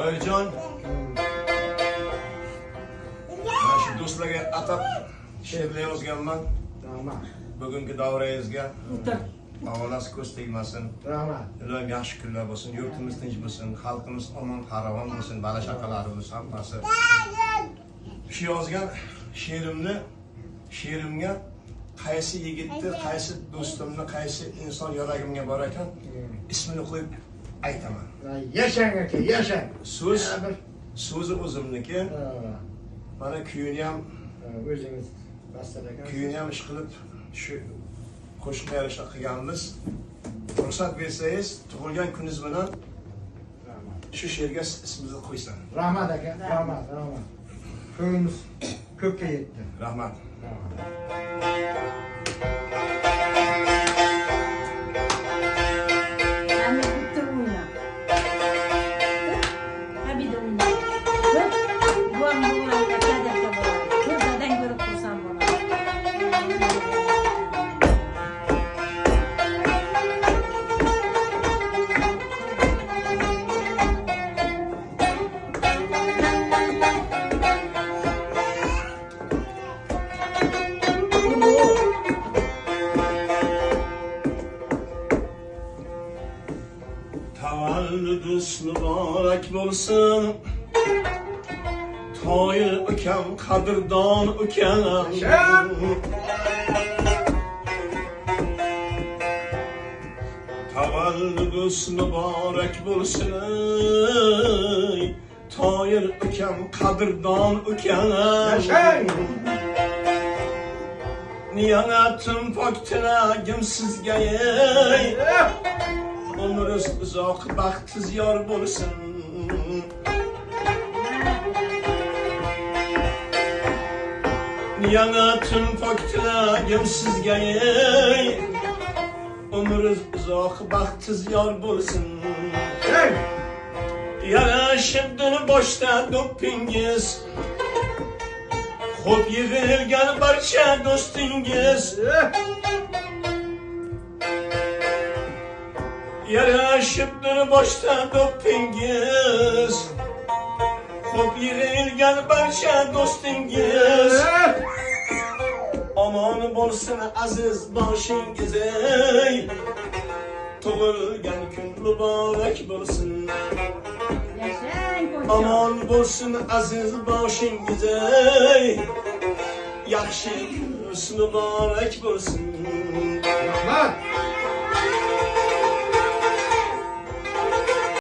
Oyijon, mana shu do'stlarga atab she'rlar yozganman. Rahmat. Bugungi davrangizga O'tir. Avvalasi ko'z tegmasin. Rahmat. Ilohim yaxshi kunlar bo'lsin, yurtimiz tinch bo'lsin, xalqimiz omon farovon bo'lsin, bala shaqalarimiz hammasi. Shu yozgan she'rimga qaysi yigitni, qaysi do'stimni, qaysi inson yuragimga bor ekan, ismini qo'yib aytaman. Yashang aka, yashang. So'zi o'zimniki. Mana kuyini ham O'zingiz bastalagan. kuyini ham ish qilib shu qo'shiqqa yarasha qilganmiz. Ruxsat bersangiz, tug'ilgan kuningiz bilan shu she'rga ismingizni qo'ysan. Rahmat aka, rahmat. Ko'nglingiz ko'kka yetdi. Rahmat. Tavalludus mübarek bo'lsin, toyir ukam, qadrdon ukam. Tavalludus mübarek bo'lsin, toyir ukam, qadrdon ukam. Niyatim pok tilagim sizga ey. Umringiz uzoq, baxtsiz yor bo'lsin. Niyatim pok tilagim sizga ey. Umringiz uzoq, baxtsiz yor bo'lsin. Yarashibdi boshda do'ppingiz, xo'p yig'ilgan barcha do'stingiz. Yarashibdir boshda do'ppingiz, xo'p yig'ilgan barcha do'stingiz. Omon bo'lsin aziz boshingiz ey, tug'ilgan kun muborak bo'lsin. Omon bo'lsin aziz boshingiz ey, yaxshi kunimiz muborak bo'lsin. Rahmat.